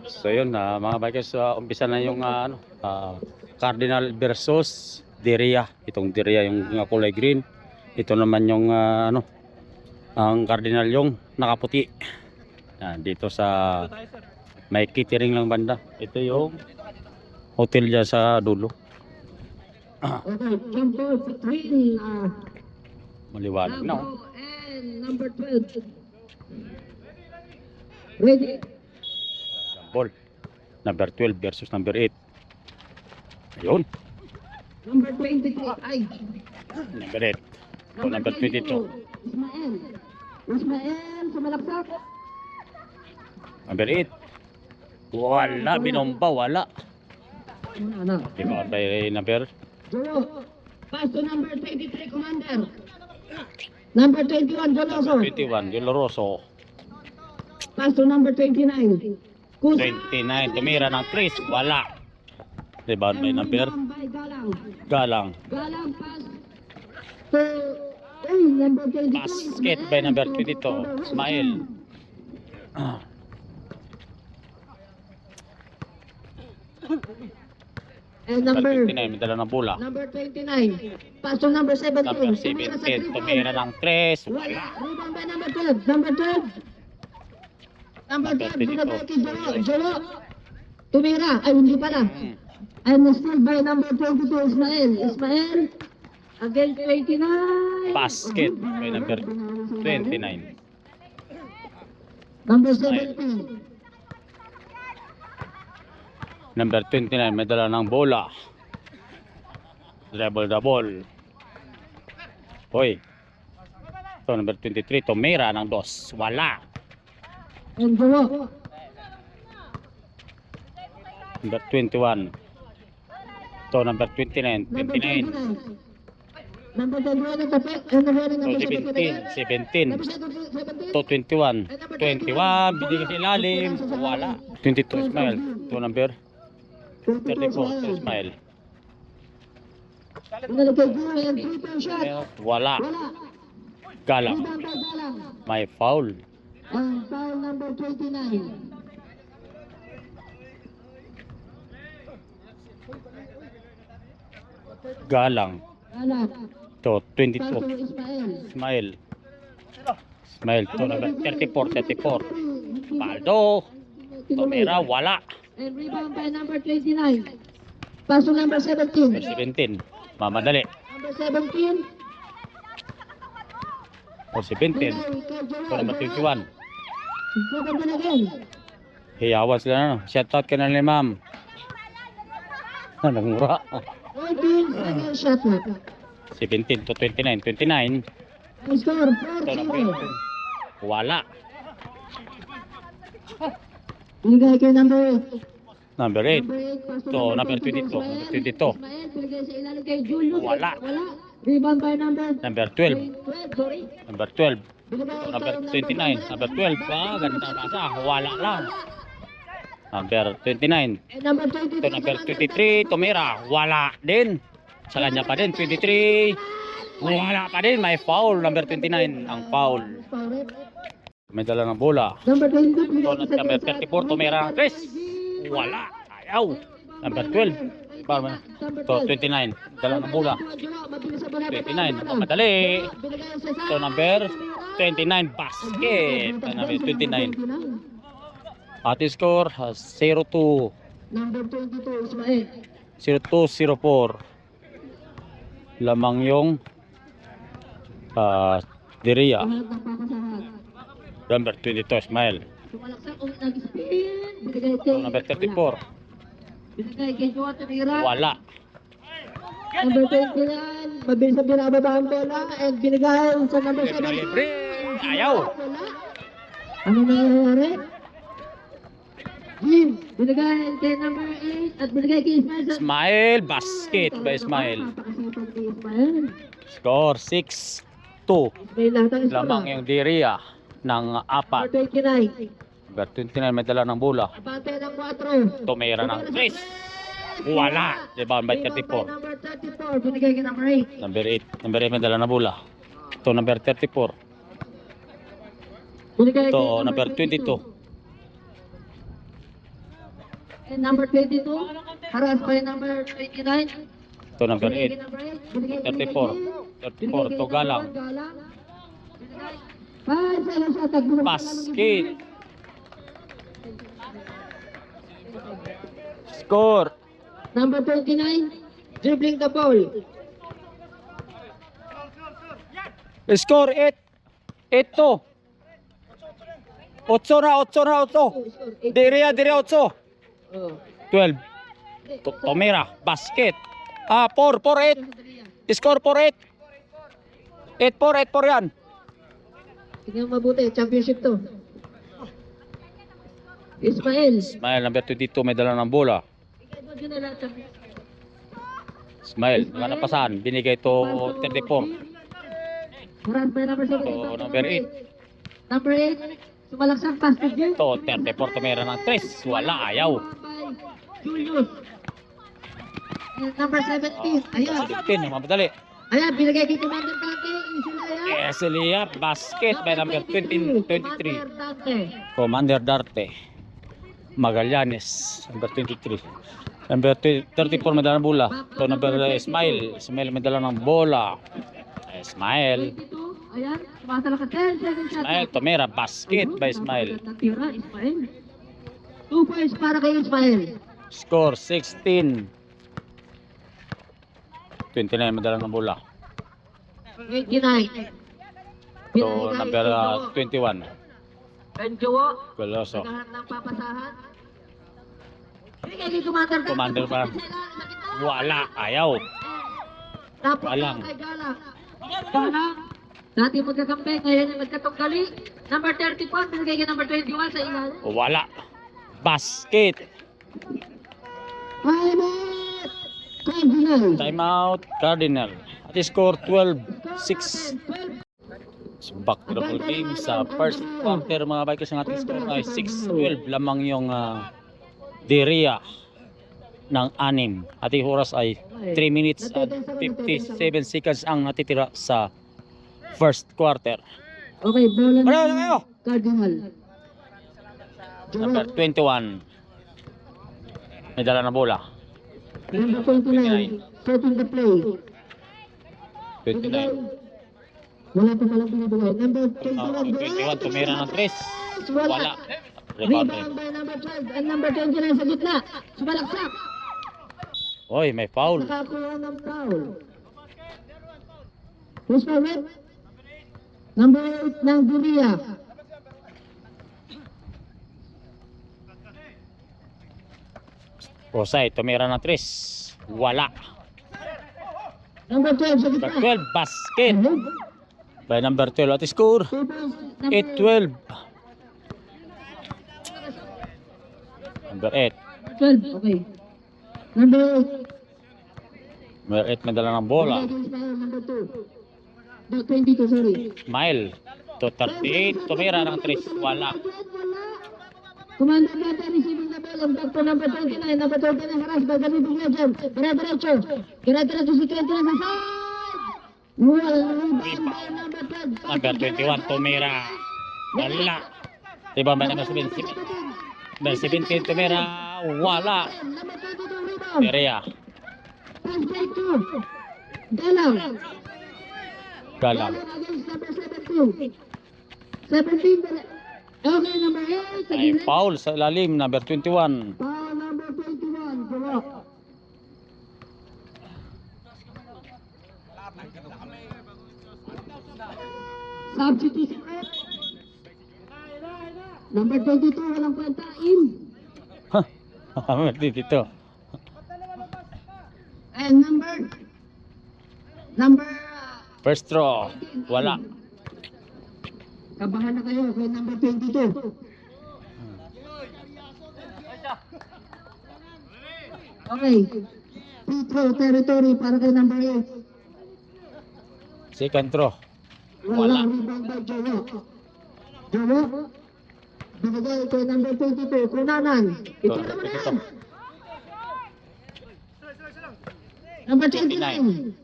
So yun mga bikers, umpisa na yung Cardinal versus Diria. Itong Diria yung kulay green. Ito naman yung ang Cardinal yung nakaputi. Dito sa may catering lang banda. Ito yung hotel dyan sa dulo. Maliwanag na. Number 12. Ready. Ball. Number 12 versus number 8. Ayun. Number 23. Ay. Number 8. So, number 22. Ismael. Ismael, sumalaksak. Number 8. Wala, binomba, wala. Ano? Diba, by number? Jolo. Pass to number 23, Commander. Number 21, Joloso. 21, Doloroso. Pass to number 29. Kusa. 29, tumira ng 3, wala. Diba, by number? Galang. Galang. Galang pass to number 22. Basket by number 22, Ismael. And Number number 29, may dala ng bola. number 29. Pass to number 17. Number 17, tumira ng 3, wala. Rebound by number 12. Number 12. Number 12. Number 12. Jolo. Tumira. Ay, hindi pala. And still by number 22, Ismael. Ismael. Against 29. Basket by number 29. Number 17. Number 29, may dala ng bola. Dribble the ball. Hoy. So, number 23, tumira ng 2, wala. And Jolo. Number 21. So, number 29, Number 29. 29. Number 21 ang tapit. And number So, 17, 17. To 21. 21, binigay sa ilalim. Wala. 22, Ismael. To number 34, Ismael. Nalagay Jolo and 3-point shot. Wala. Wala. Galang. Rebound by Galang. May foul. And foul number 29. Galang. Galang. To Pass 22. to Ismael. Ismael. Ismael. To number 34, 34. Paldo. Tumira. Wala. And rebound by number 29. Pass to number 17. Number 17. Mamadali. Number 17. O 17. To number 21. 17 again. Hiyawan sila na. Shout out ka na ni ma'am. Nangura. 18 second shot clock. 17 to 29. 29. And score To number 4-0. 18. Wala. Binigay kay number 8. Number 8. Number 8 pass to To number 22. Ismael. 22. Ismael, binigay sa ilalim kay Julius. Wala. Wala. Rebound by number Number 12. 12, sorry. Number 12. Binigay To sa number number 29. Number 12. Ganda pasa. Wala lang. Number 29. And number 23. To number 23. Tumira. Wala din. Sa kanya pa din. 23. Wala pa din. May foul. Number 29. Ang foul. May dala ng bola. Number 22. To number 34. Tumira ng 3. Wala. Ayaw. Number 12. Para to 29. Dala ng bola. 29. Madali. To number 29. Basket. Number 29. Ating score 0-2. Number 22, Ismael. 0-2-0-4. Lamang yung Diria. Number 22, Ismael. Sumalaksak kung nag-spin. Binigay kay... Number 34. Binigay kay Joa Tumira. Wala. Number 29. Mabilis na binababa ang bola. And binigay sa number 17. Libre. Ayaw. Wala. Ano nangyayari? Jim. Binigay kay number 8. At binigay kay Ismael. Ismael. Basket by Ismael. Napakasipag kay Ismael. Score 6-2. Ismael lahat ang Lamang yung Diria ng Number 4. 29. Number 29 may dala ng bola. Abate ng 4. Tumira ng 3. Wala. Rebound by 34. Number 34. Binigay kay number 8. Number 8. Number 8 may dala ng bola. To number 34. Binigay kay To number 22. And number 22, harassed by number 29. Ito number 8. Number 8, binigay 34. 34 to Galang. Five, sa sa tagbo. Basket. Score. Number 29, dribbling the ball. Score 8. 8 to. 8 na, 8. Diria 8. Oh. 12. Tomira, basket. 4, 8. Score 4, 8. 8, 4 yan. Tingnan mabuti, championship to. Ismael. Ismael, number 22, may dala ng bola. Yun na lang, championship. Ismael, nanapasan. Binigay to 34. Harassed by number 7. To number 8. Number 8, sumalaksak pass to Jim. To 34, tumira ng 3. Wala, ayaw. Julius. And number 17, ayan. 17, mamadali. Ayan, binigay kay Commander Dante. Isilaya. Eselia, basket by number 23. Commander Dante. Commander Darte. Magallanes, number 23. Number 34, may dala ng bola. To number Ismael. Ismael, may dala ng bola. Ismael. 22, ayan. Sumasalakas 10 seconds. Ismael, tumira, basket by Ismael. Natira, Ismael. 2 points para kay Ismael. Score 16. 29, may dala ng bola. 29. To number 21. Benjowo. Goloso. Naghahanap ng papasahan. Binigay kay Commander Dante. Commander ba? Wala, ayaw. Tapos Galang. kay Galang. Galang. Dati magkakampi, ngayon yung magkatunggali. Number 31, binigay kay number 21 sa ilalim. Wala. Basket. Time out! Cardinal. Time out. Cardinal. At score 12-6. So back to the full game sa first quarter mga Bikers. Ang ating score ay 6-12 lamang yung Diria ng 6. Ating oras ay 3 minutes at 57 seconds ang natitira sa first quarter. Okay, bola Ano na kayo? Cardinal. Number 21. May dala na bola. Number 29, starting the play. 29. Wala pa palang binibigay. Number 21, 21 tumira ng 3. Wala. Rebound Rebound. by number 12 and number 29 sa gitna. Sumalaksak. Oy, may foul. Nakakuha ng foul. Who's for red? Number 8 ng Diria. Rosay, tumira ng 3. Wala. Number 12 sa Number gitna. 12, basket. Ahog. By number 12 at score. 2 points. Number 8-12. Number 8. 12, okay. Number 8. Number 8 may dala ng bola. Number 2. No, 22, sorry. Smile. To 38, tumira ng 3. Wala. Commander Dante receiving the ball and back to number 29. Number 29 harassed by the leading legend. Dire-diretso. Dire-diretso si 29 sa side. Well, rebound by number 12. Number 21, tumira. Wala. Diba may number 17? Number 17, tumira. Wala. Number 22 rebound. Diria. Pass by 2. Galang. Galang. Against number 17. 17. Okay, number 8. Ay foul sa ilalim. Number 21. Foul number 21. Correct. Substitution. Number 22, walang kwenta. In. Dito. And number First throw. Wala. kabahan na kayo kay number 22. Okay. Free throw territory para kay number 8. Second throw. Wala. Rebound by Jowo. Jowo. Binigay kay number 22. Kunanan. Ito naman Ito. yan. Number 29.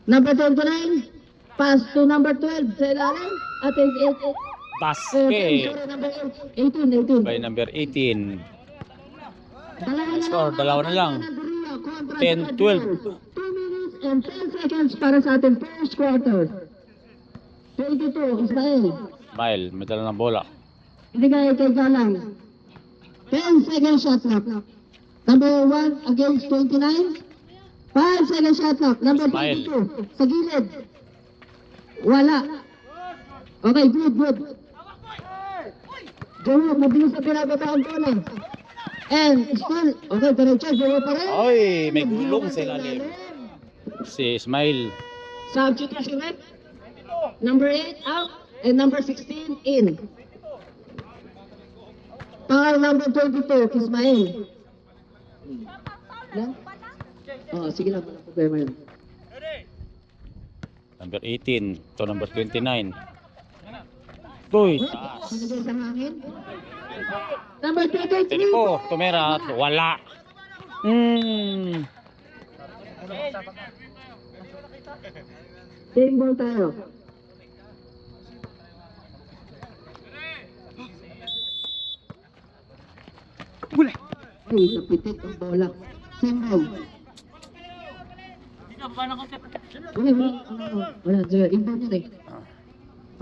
Number 29. Pass to number 12 sa ilalim. At 8. Basket. Number 18. By number 18. Score, dalawa na lang. 10-12. 2 minutes and 10 seconds para sa ating first quarter. 22, Ismael. Smile, may dala ng bola. Binigay kay Galang. 10 second shot clock. Number 1 against 29. 5 second shot clock. Number Ismael. 22. Sa gilid. Wala. Okay, good. Jowo, mabilis na pinababa ang bola. And still, okay, diretso, Jowo pa rin. Ay, may gulong sa ilalim. Si Ismail. Substitution rep. Number 8 out. And number 16 in. Para number 22, Ismael. Lang? Oo, sige lang. Walang problema yun. Number 18 to number 29. Uy, taas. Ano sa hangin? Number 23. Telepo, tumera, wala. Game ball tayo. Ay, napitik ang bola. Single. Wala, zero. Inbound yun eh.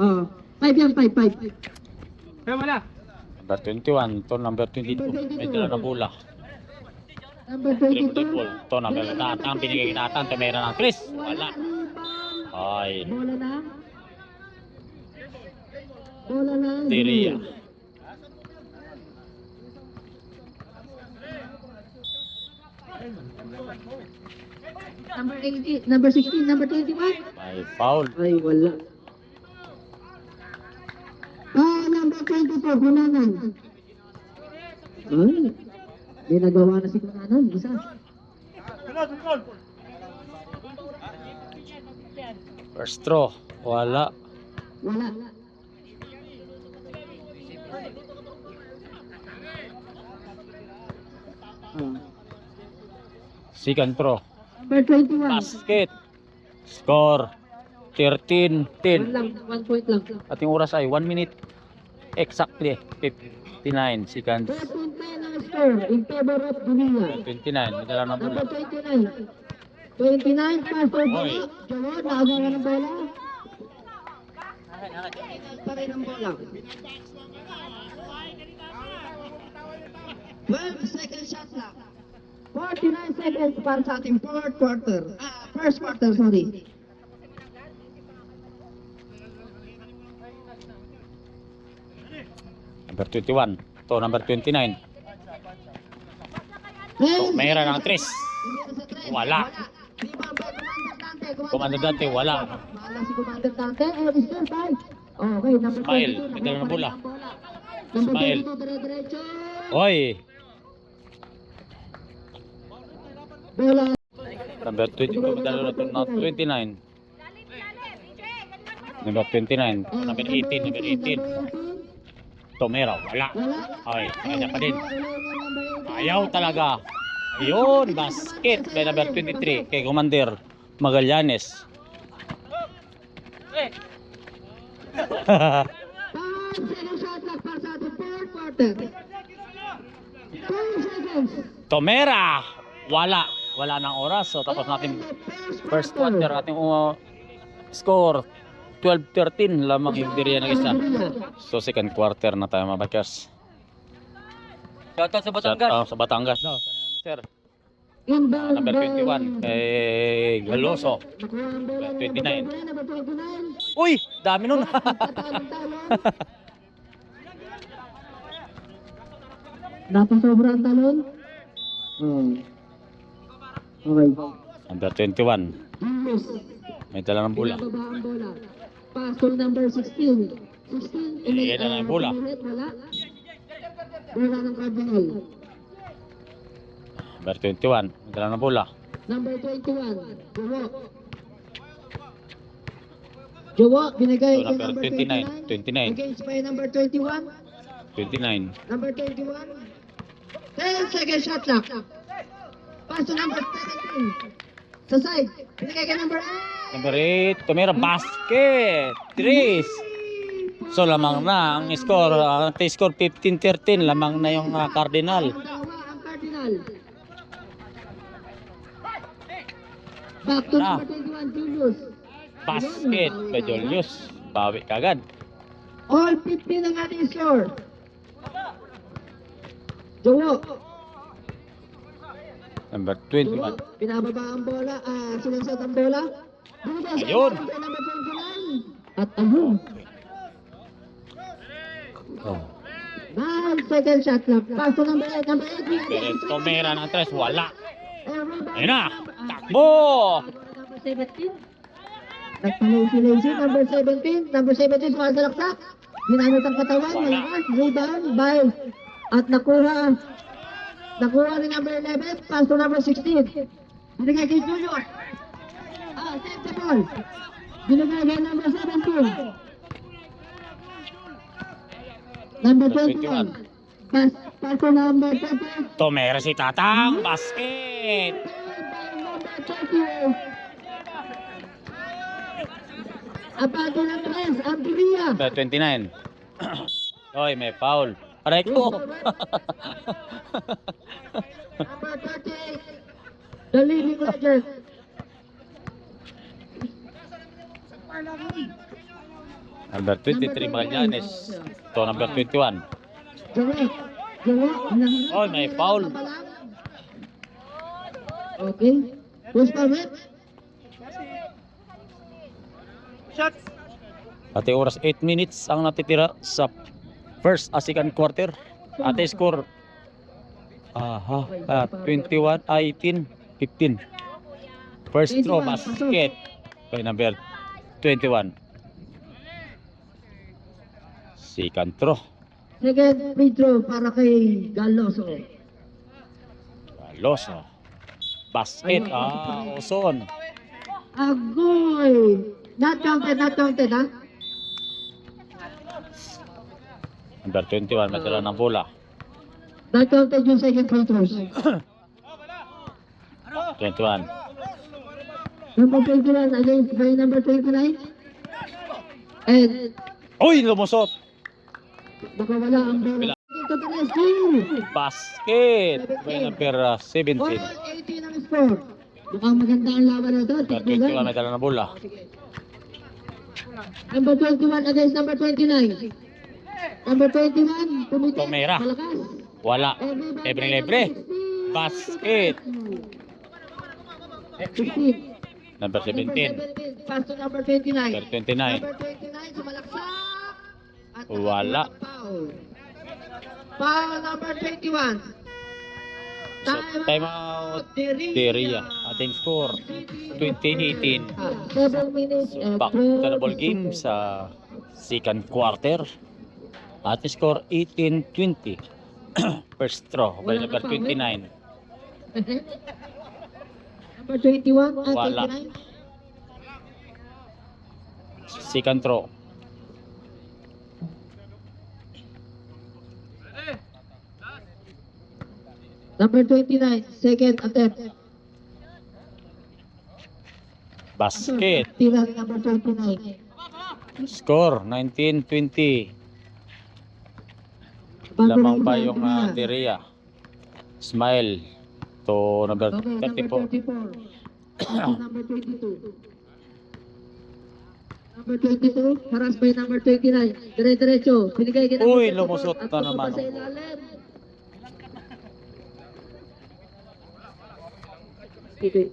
Oo. 5 yan, 5. Number 21 to number 22. May dala ng bola. Number Triple 22. ball. To number tatang, binigay kinatang, tumera ng Chris. Wala. Ay, Bola na. Bola na. Diria. Number 18, number 16, number 21. May foul. Ay, wala. Number 24, Kunanan. Ay, may nagawa na si Kunanan. Isa. First throw. Wala. Wala. Second throw. Number 21. Basket. Score. 13-10. 1 lang, 1 point lang. Ating oras ay 1 minute. Exactly. 59 seconds. 13-10 ang score in favor of Dunia. 29. May dala ng bola. Number 29. 29, pass for Oy. Jowo. Jowo, nakagawa ng bola. Pa rin ang bola. 12 seconds shot clock. 49 seconds para sa ating first quarter, sorry. Number 21 to number 29. Mayroon ng Tris. Wala. Commander Dante, wala. Wala si Commander Dante. Still five. Okay, number Smile, 22. may dala ng bola. Number Smile. 22, dire-diretso. Oy. Bola. Number 22, may dala na to na 29. Number 29 to number 18, number 18. Tomera, wala. Ay, kanya pa din. Ayaw talaga. Ayun, basket. May number 23 kay Commander Magallanes. 5 seconds shot clock para sa ating fourth quarter. 2 seconds. Tomera, wala. Wala ng oras. So tapos natin first quarter ating score 12-13 lamang yung Diria ng isa. So second quarter na tayo mga bikers. Shoutout sa Batangas. Sa Batangas daw. Sir, Inbound number 21 kay Galoso. Nakuha ang bola ng 29. Number 29. Uy, dami nun. Talon-talon. Napasobra ang talon. Okay. Number 21. Julius. May dala ng bola. Binababa ang bola. Pass to number 16. 16. Iyan na ng bola. Wala. Bola ng Cardinal. Number 21. May dala ng bola. Number 21. Jowo. Jowo, binigay So, kay number number 29. 29. Against by number 21. 29. Number 21. 10 second shot clock. Pass to number 17. Sa side. Binigay kay number 8. Number 8. Tumira basket. Tris. So lamang na ang score. Ang score 15-13. Lamang na yung Cardinal. Ang Cardinal. Rizal. Back to Ah. number 21, Julius. Basket kay Julius. Bawi kagad. All 15 ang ating score. Jowo. Number Jowo. 21. Pinababa ang bola. Sinasat ang bola. Budas. Ayun. Number 29. At ayun. Oh. 9 second shot lang. Pass to number 8. Number 8. Pero Tomera ng 3. Wala. Ayun na. Takbo. Takbo. Number 17. Nagpalaw si Lazy. Number 17. Number 17. Sumasalaksak. Ginamit ang katawan. Malakas. Rebound. By. At nakuha ni number 11. Pass to number 16. Binigay kay Junior. Save the ball. Binigay kay number 17. Number 21. Pass to number 20. Tomera si Tatang. Basket. Number 20. Abago ng tres. Andrea. Number 29. Oy, may foul. Aray ko. Number 38. The living legend. Number 23, Magallanes. Ito, number 21. Oh, may foul. Okay. Who's foul, Matt? Ate oras 8 minutes ang natitira sa first second quarter. Ate score 21, 18, 15. First throw basket by number 21. Second throw. Second free throw para kay Galoso. Loso. Basket. Uson. Agoy! Not counted, ha? Number 21, matira ng bola. Not counted yung second free throws. 21. Number 21 against by number 29. And Uy, lumusot. baka wala ang bola. Dito pa na steal. Basket by number 17. 118 ang score. Mukhang maganda ang laban na ito. Number 21, matira ng bola. Number 21 against number 29. Number 21, pumitik. Tomera. Malakas. Wala. Libre. Basket. 16. Number 17. Pass to number 29. Number 29. Number 29, sumalaksak. At Wala. foul. Foul number 21. So, time out. Deria. Ating score 2018. 7 minutes. Back to the ball game sa second quarter. Ating score 18-20. First throw by number 29. Number 21 at Wala. 29. Second throw. Number 29, second attempt. Basket. Tira ni number 29. Score 19-20. Bago Lamang na pa isa, yung tira. Deria. Smile to number Okay, number 34. 34. Pass to number 22. Number 22, haras by number 29. Dire-diretso. Binigay kay number Uy, 34. lumusot At na pupunta naman. sa ilalim. Okay.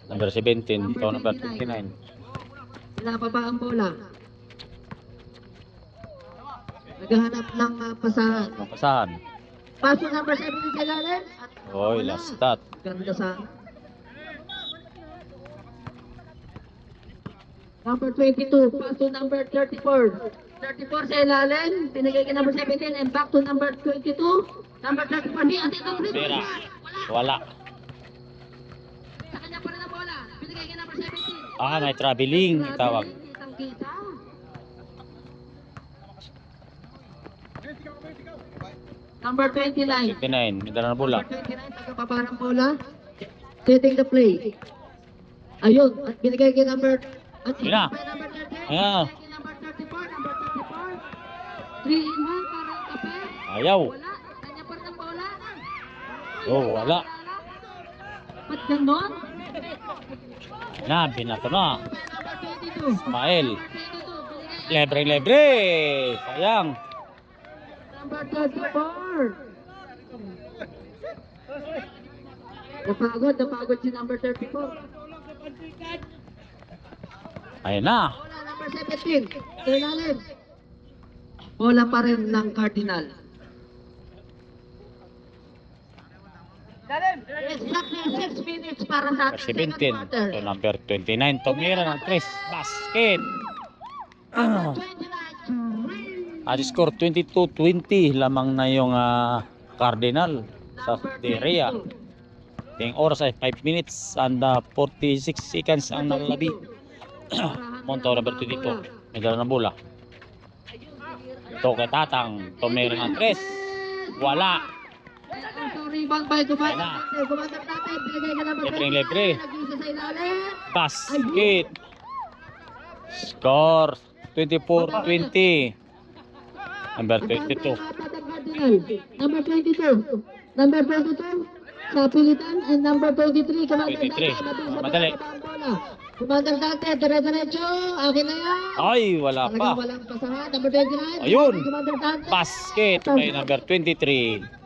Number 17 to number 29. Pinapaba ang bola. Naghahanap ng pasahan. Mapasahan. Pass to number 17 sa ilalim. At Oy, wala. last stat. Ganda sa number 22, pass to number 34. 34 sa ilalim, pinigay kay number 17 and back to number 22. Number 34, di ate ito. Pera. Wala. Sa kanya pa rin ang bola. Pinigay kay number 17. May traveling tawag. Kitang-kita. Number 29. 29, may dala na bola. Number 29, tagapaparang bola. Setting the play. Ayun, at binigay kay number... At Yun na. number 30. Ayan. Binigay kay number 34. Number 34. 3 in 1 para ang kape. Ayaw. Wala. Kanya pa rin ang bola. Oh, wala. Ba't ganon? Na, binato na. Number 22. Ismael. Number 22. Lebre. Sayang. Number 34. Napagod si number 34. Ayun na. Bola number 17. Sa ilalim. Bola pa rin ng Cardinal. Exactly 6 minutes para sa Number ating second 17. quarter. To number 29. Tumira ng 3. Basket. Number 29. At score 22-20. Lamang na yung Cardinal sa Deria. Ting oras ay 5 minutes and 46 seconds ang nalalabi. Monto number 22. May dala ng bola. Ito kay Tatang. Tumira ng 3. Wala. Also rebound by Commander Dante. Commander Dante, binigay ka number Libre. 29. Nag-isa sa ilalim. Basket. Score 24-20. Number 22. Number 22. Number 22. Sa pilitan. And number 23. Commander 23. Dante. Mabilis Madali. sa bola. Commander Dante, dire-diretso. Akin na yan. Ay, wala Talagang pa. walang pasahan. Number 29. Ayun. Commander Dante. Basket kay number 23.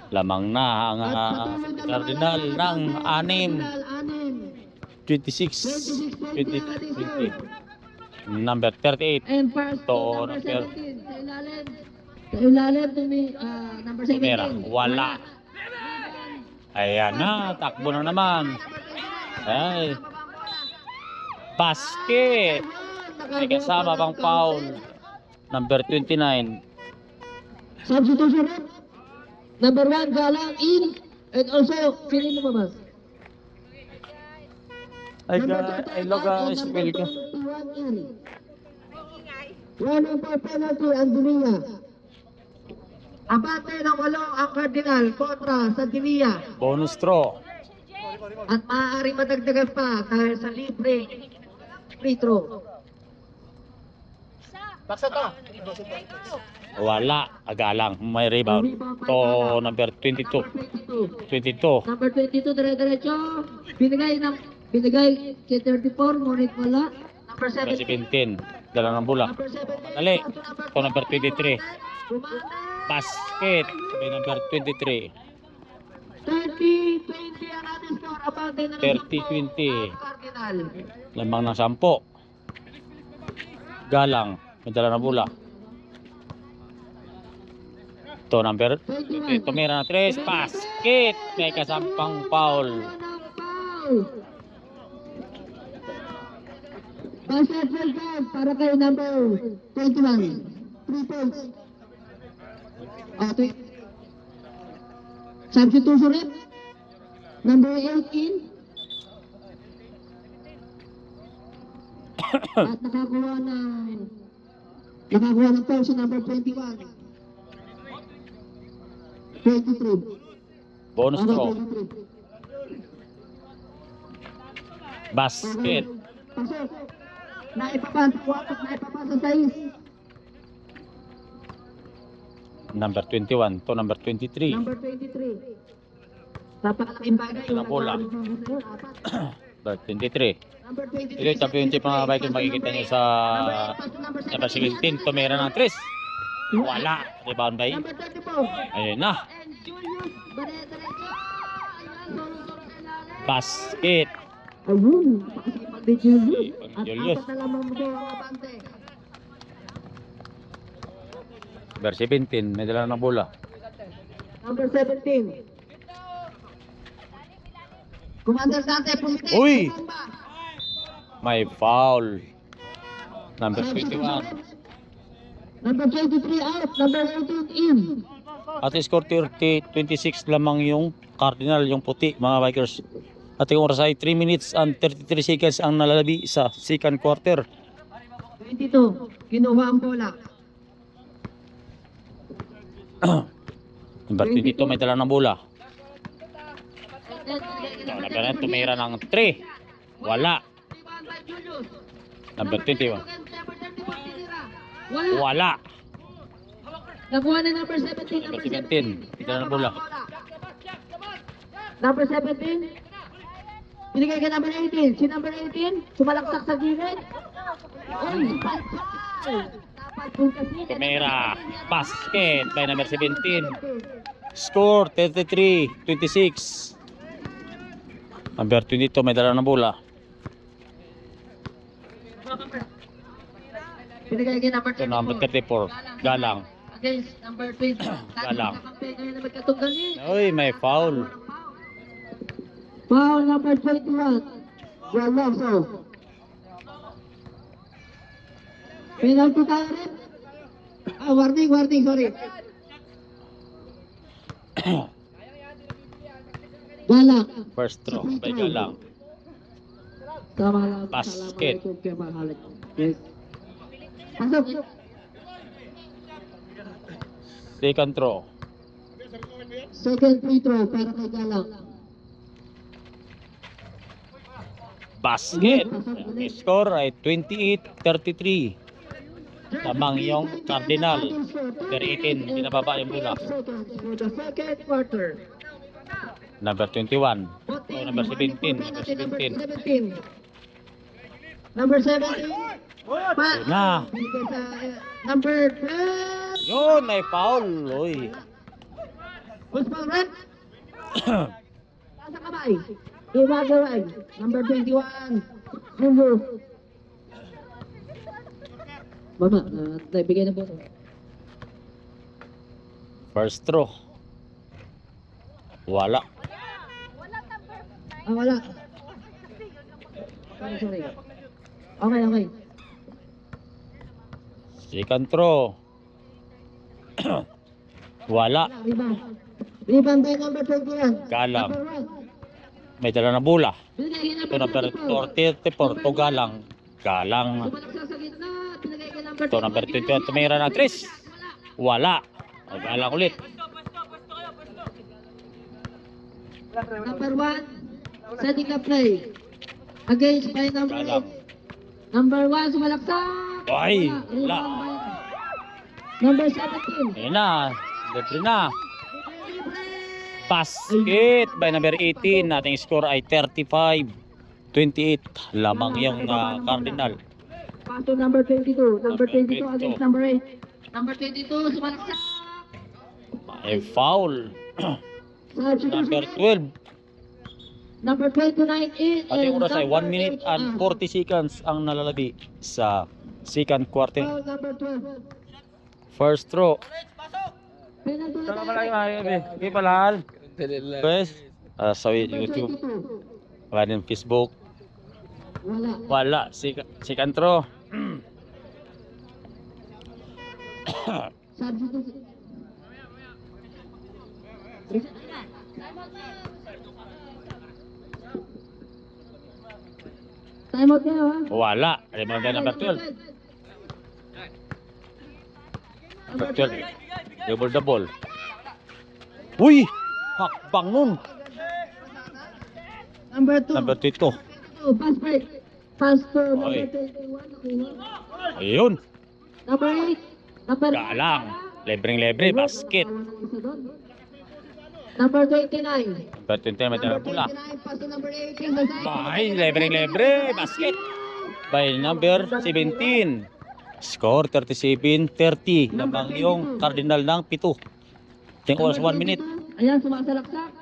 Lamang na ang Cardinal ng 6. 26. 20. Number 38. And first To number number 17. Sa ilalim. Sa ilalim. Number 17. Tumira. Wala. Ayan na. Takbo na naman. Ay. Basket. May kasama pang foul. Number 29. Substitution rin. Number 1, Galang in. And also, Pilin lumabas. Ay, Number 30 ay loga out and spell ka. number 21 in. Running for penalty, Andulia. Abante ng 8 ang Cardinal kontra sa Dilia. Bonus throw. At maaari madagdagan pa dahil sa libre free throw. Wala. Agalang. May rebound. To number 22. Number 22. 22. Number 22, dire-diretso. Binigay kay 34, ngunit wala. Number Number 17. 17. Dala ng bola. Number 17. Dali. To number 23. Kumanda. Basket. May number 23. 30-20 ang ating score. Abante na ng 30-20. Cardinal. Lamang ng 10. Galang. May dala ng bola. To number 21. tumira na 3. Basket. May kasampang foul. Basketball foul para kay number 21. 3 points. Substitution rin. Number 18. At nakakuha ng foul si number 21. 23. Bonus Okay, throw. 23. Basket. Pasok. Naipapasa sa is. Number 21 to number 23. Number 23. Napakalaking bagay. Ito na bola. Number 23. Number 23. Ito yung championship mga bikers. Makikita nyo sa number 17. Tumira ng 3. Wala. Rebound by. Number 34. Ayun na. And Julius Barrera-Diretso. Basket. Ayun. Napakasipag ni Julius. Sipag ni At Julius. apat na lamang mo ang abante. Number 17. May dala ng bola. Number 17. Commander Dante Pumitik. Uy! May foul. Number 21. Number 23 out. Number 18 in. At score 30-26 lamang yung Cardinal, yung puti mga bikers. At yung oras ay 3 minutes and 33 seconds ang nalalabi sa second quarter. 22. Kinuha ang bola. Number 22 may dala ng bola. Ito, tumira ng 3. Wala. Number 21. Wala. Wala. Nakuha na number 17. Number 17. May dala ng bola. Number 17. Binigay kay number 18. Si number 18, sumalaksak sa gilid. Uy, dapat po kasi. Camera, basket by number 17. Score 33-26. Number 22 may dala ng bola. Binigay kay number Ito 34. number 34. Galang. Against number 20. Galang. Ngayon na magkatunggali. Uy, may foul. Foul number 21. Galoso. Penalty tayo rin. Warning, sorry. Galang. First throw by Galang. Tama lang. Basket. Assalamualaikum kay Mahalik. Yes. Pasok. Second throw. Second free throw para kay Galang. Basket. Ang score ay 28-33. Lamang yung Cardinal. Number 18, binababa yung bola. For the second quarter. Number 21. Oh, number 17. Number 17. Number 17. Yun na. Number 12. Yun, may foul. Uy. Who's foul red? Nasa kamay. Iwagawag. Number 21. Lulu. Mama, bigay na po. First throw. Wala. Wala. Sorry. Okay. Second throw. Wala. Rebound by number 21. Galang. Number 1. May dala ng bola. Binigay kay Ito number 34 to Galang. Galang. Sumalaksak sa gitna. Binigay kay number Ito number 21 tumira ng 3. Wala. O, Galang ulit. Number 1. Setting the play. Against by number Galang. 8. Number 1 sumalaksak. Ay, Rebound wala. by number 17. Ayun na. Libre na. Basket by number 18. Ating score ay 35-28. Lamang yung Cardinal. Pass to number 22. Number 22 22. against number 8. Number 22 sumalaksak. May foul. Number 12. Number 29 is Ating oras ay 1 minute and 40 seconds ang nalalabi sa second quarter. Foul number 12. First throw. Penalty na Saan ka tayo. pala yung Hindi pala. Guys, sa YouTube, 22. wala din Facebook. Wala. Wala. Second throw. Substitute. Time out kayo ha. Wala. Rebound by number 12. Number 12. Double the ball. Uy! Hakbang nun. Number 2. Number 22. Pass break. Pass to number Oy. 21. Okay. Ayun. Number 8. Number Galang. Lebreng-lebre. Basket. Number 29. Number 20 may dala ng pula. 29. Pass to number 18. Ay, lebreng-lebre. Basket. By number 17. Score 37-30. Lamang yung Cardinal ng 7. Ting oras 1 minute. Ayan, sumasalaksak.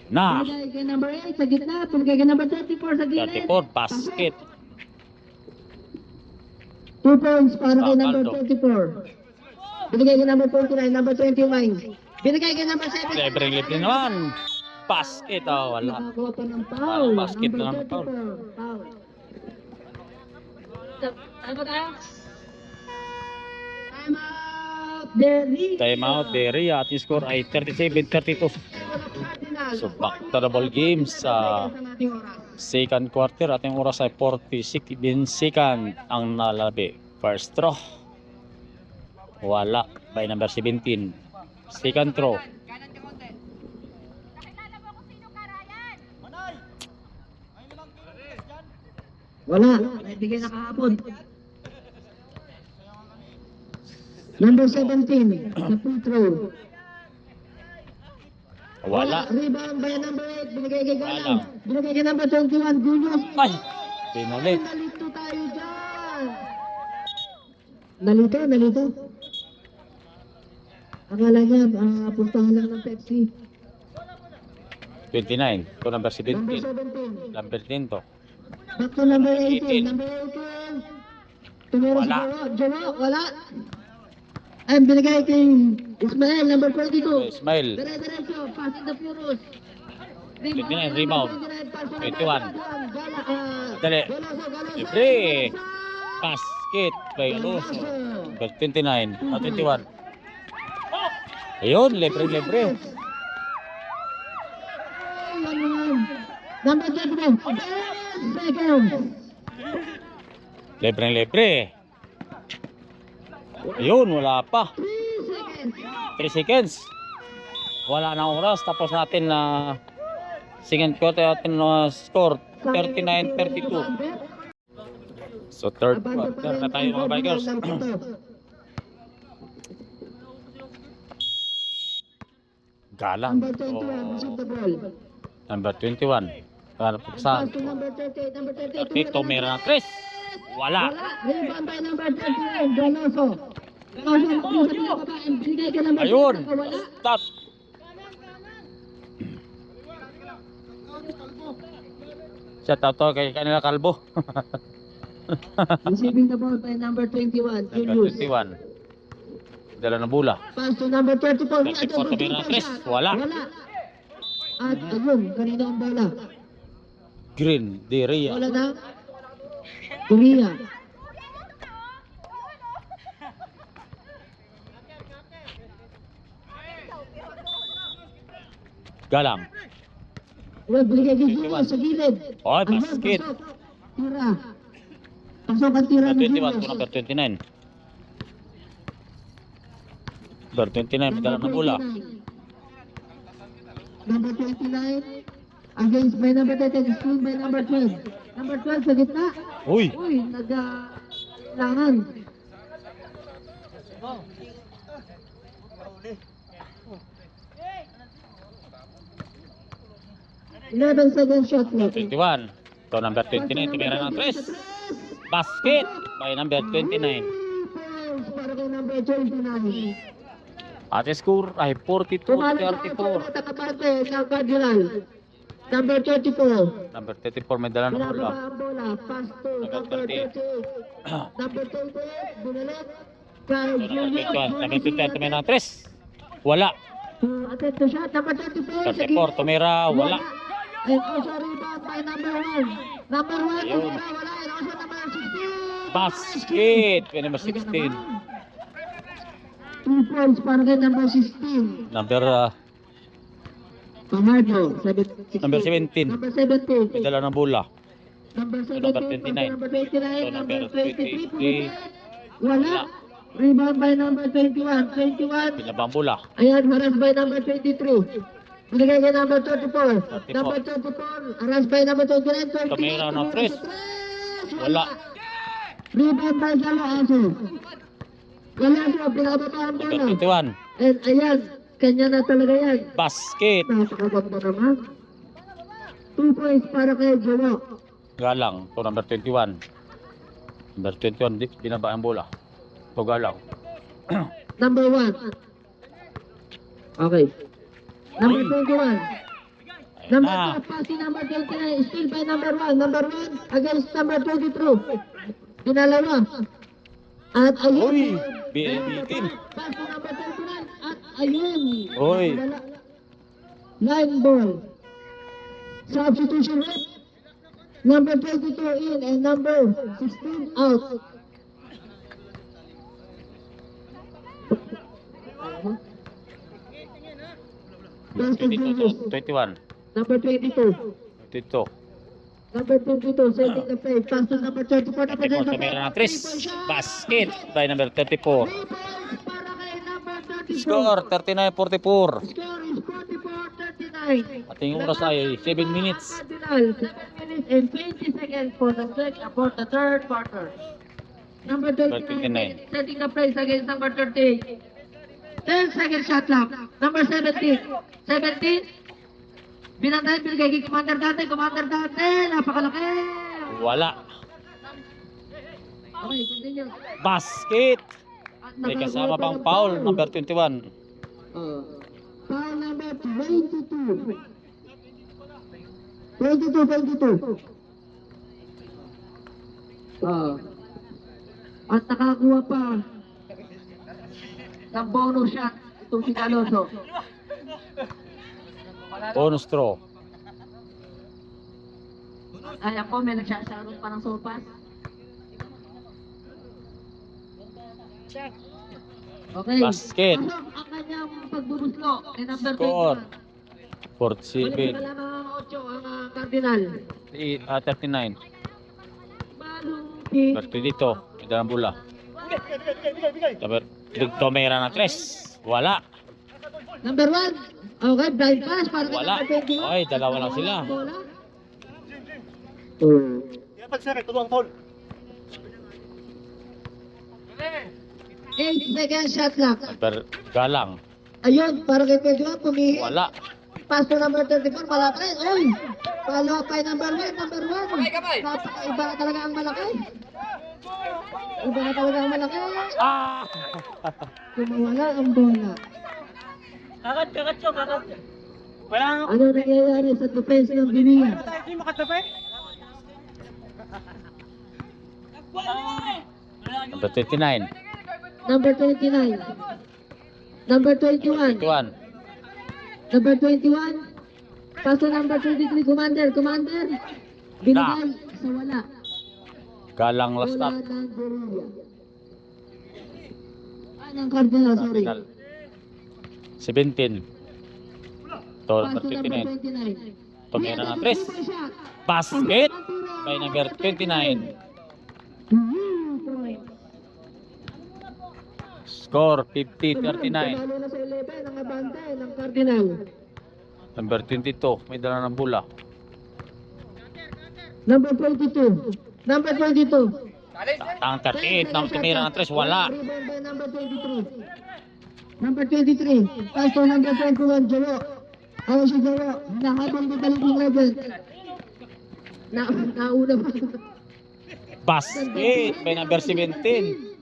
Na. Pinagay kay number 8 sa gitna. Pinagay kay number 34 sa gilid. 34. Basket. 2 points para kay number Aldo. 34. Binigay kay number 49, number 29. Binigay kay number 7. Lebreng-lebre naman. Basket. Oh, wala. Nakakuha pa ng foul. Basket na Number ng foul. 34. Foul. Ano ba tayo? Time out. Derry. Time out. Derry. Ating score ay 37-32. So back to the ball game sa second quarter. Ating oras ay 46 second ang nalabi. First throw. Wala. By number 17. Second throw. Wala. Naibigay na kahapon. Number 17. Sa free throw. Wala. Rebound by number 8. Binigay kay Wala. Galang. Binigay kay number 21. Julius. Ay! Pinalit. Nalito tayo dyan. Nalito. Akala niya, puntahan lang ng Pepsi. 29. Ito number Number 17. 17. Number 10 to. Back to number 18. 18. Number 18. Tumira si Wala. Jowo. Wala. Ay, binigay kay Ismael, number 22. Ismail. Dire-diretso, pass in the Furus. 29, rebound. 21. Dali. Galoso. Libre. Basket. By Alonso. Number 29. 21. Ayun, libre. Number 21. 10 seconds. Libre. Ayun, wala pa. 3 seconds. 3 seconds. Wala na oras. Tapos natin na second quarter natin na score 39-32. So third quarter na tayo mga bikers. Galang. Number 21, receive the ball. Number 21. Para po saan? Pass to number 38, number 38. Ito meron na 3. Wala. Rebound by number 38, Galoso. Binigay ka number Ayun. 38, wala. Stop. Shout out to kay kanila Kalbo. Receiving the ball by number 21, Number Julius. 21. Dala na bola. Pass to number 34, 34 meron na 3. Wala. At ayun, kanina ang bola. Green. Diria. Bola na. Korea. Galang. Well, binigay kay Julius sa gilid. Oh, Ayun, basket. pasok. Tira. Pasok ang tira Number ni 21 Julius. to number 29. Number 29. May dala na bola. Number 29 against by number 30, screen by number 12. Number 12 sa gitna. Uy. Uy, nag-langan. Eleven seconds shot clock. 21. To number 29. Tumira ng 3. Basket. By number 29. Points para kay number 29. At score ay 42-34. Takaparte ng Cardinal. Number 34. Number 34 may dala na bola. Binababa ang bola. Pass to number 38. 38. Number 38. Bunalit. Kay So, number Julius. 21. Number 21 tumira ng 3. Wala. Attempt to shot. Number 34. 34 tumira. Wala. And also rebound by number 1. Number 1. Ayun. Wala. And also number 16. Basket. By number 16. 2 points para kay number 16. Number Camargo. number 17. Number 17. May dala na bola. Number So, 17. number 29. Number 29. So, Number number 23. 23. Wala. Rebound by number 21. 21. Pinabang bola. Ayan, harassed by number 23. Binigay kay number 34. 34. Number 34. Harassed by number 29. 28. Tumira ng 3. Wala. Rebound by Galaso. Galaso, pinababa ang Number bola. 21. And ayan, kanya na talaga yan. Basket. Napakaganda naman. 2 points para kay Jowo. Galang. To number 21. Number 21. Binaba ang bola. To Galang. Number 1. Okay. Number 21. Number na. 2, passing number 29. Still by number 1. Number 1 against number 22. Pinalawa. At ayun. Uy, bitin. Pass to number 29. At ayun. Uy. Line ball. Substitution rate. Number 22 in and number 16 out. Pass to 22 Julius. to 21. Number 22. 22. Number 22, setting the play. Pass to number 34. Number 34 tumira ng 3. Basket by number 34. 3 points para kay number 34. Score 39-44. Score is 44-39. Ating oras ay 7 minutes. Cardinal, 7 minutes and 20 seconds for the third quarter. Number 29, setting the place against number 38. 10-second shot clock. Number 17. 17. Binantayan, binigay kay Commander Dante. Commander Dante, napakalaki. Wala. Okay, continue. Basket. At May nakakuha kasama pa pang ng foul, number 21. Foul number 22. 22. At nakakuha pa ng bonus shot itong si Alonso. Bonus throw. Ay ako, may nagsasarot pa ng sopas. Okay. Basket. Pasok ang kanyang pagbubuslo kay number Score. 21. Ulit 47. pala mga 8 ang Cardinal. 39. Balong kick. Berto dito. May dalang bola. Dito mayroon na 3. Wala. Number 1. Okay, blind pass para kay Wala. number 21. Ay, dalawa lang sila. Bola. Tulungan foul. 8-second shot clock. Number galang. Ayun, para kay 21, pumihi. Wala. Pass to number 34, malaki. Oy! Follow up by number 1, number 1. Iba na talaga ang malaki. Iba na talaga ang malaki. Ah! Kumawala ang bola. Kakat siya, kakat. Wala nga. Ano nangyayari sa defense ng Binia? Hindi makatabi. Number 29. Number 29. Number 21. 21. Number 21. Pass to number 23, Commander. Commander. Binigay sa wala. Galang last Wala stop. ng Guerrilla. Ay, ng Cardinal, sorry. Final. 17. To Pass number to number 29. 29. To mayroon na 3. Basket. By number 29. Score 50-39. Tumalo na sa 11 ang abante ng Cardinal. Number 22. May dala ng bola. Number 22. Number 22. Ang 38. Nang tumira ng 3. Wala. Rebound by number 23. Number 23. Pass to number 21, Jero. Ano si Jero? Nahabol ng Talinting Legend. Nauna pa. Basket. By number 17.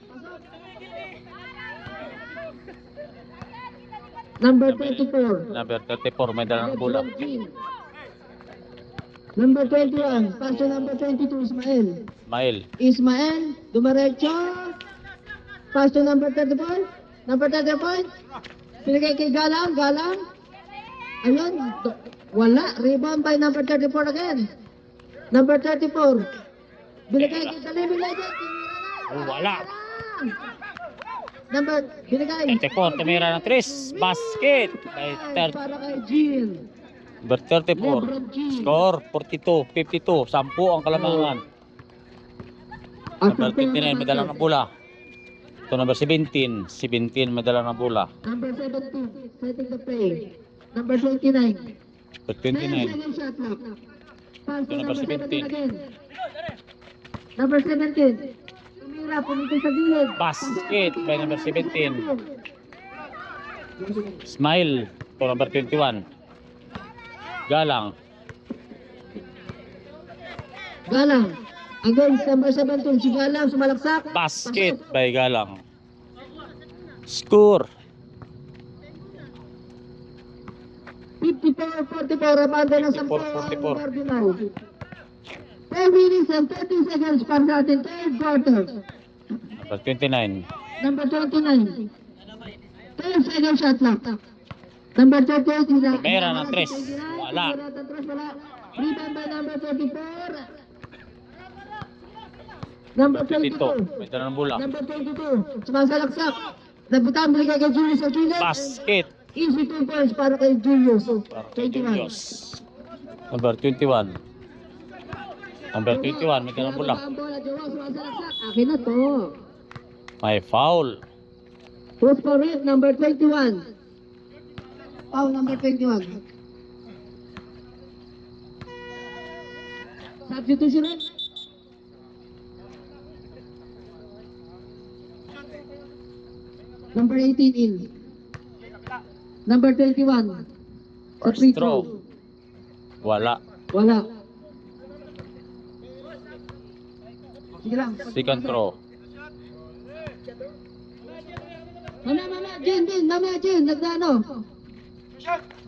Number 24. Number 34. May dala ng bola. LeBron James. Number 21. Pass to number 22, Ismael. Mail. Ismael, dumaretso. Pass to number 34. Number 34. Pinigay kay Galang, Galang. Ayun, wala. Rebound by number 34 again. Number 34. Binigay kay Talinting Legend. Wala. Number, binigay. 34. Tumira ng 3. Basket. By Para kay Jill. number 34. LeBron James. Score 42-52. 10 ang kalamangan. Number 59. May dala ng bola. Ito number 17. 17. May dala ng bola. Number 17, setting the play. Number 29. Number 29. Second shot clock. Pass to Number number 17 17. again. Number 17. Tumira, pumunta sa gilid. Basket by number 17. Smile to number 21. Galang. Galang. Against number 17, si Galang sumalaksak. Basket by Galang. Score 54-44, abante ng 10 54-44. Cardinal. 10 minutes and 30 seconds para sa ating third quarter. number 29. Number 29. 10 second shot clock. Number 38, Tumira ng 3. Wala. Rebound by number 34. Number Number 22. 22. May dala ng bola. Number 22. Sumasalaksak. Nabutan, bigay kay Julius Achilles. Basket Easy 2 points para kay Julius. para kay 21. Julius. Number 21. Number 21. May dala ng bola. Ang bola, Jowa, sumasalaksak. Akin na to. May foul. Who's for it? Number 21. Foul number 21. Substitution it. Number 18 in. Number 21. Sa First free throw. throw. Wala. Wala. Sige lang. Second throw. Mama, Jen, nagdano.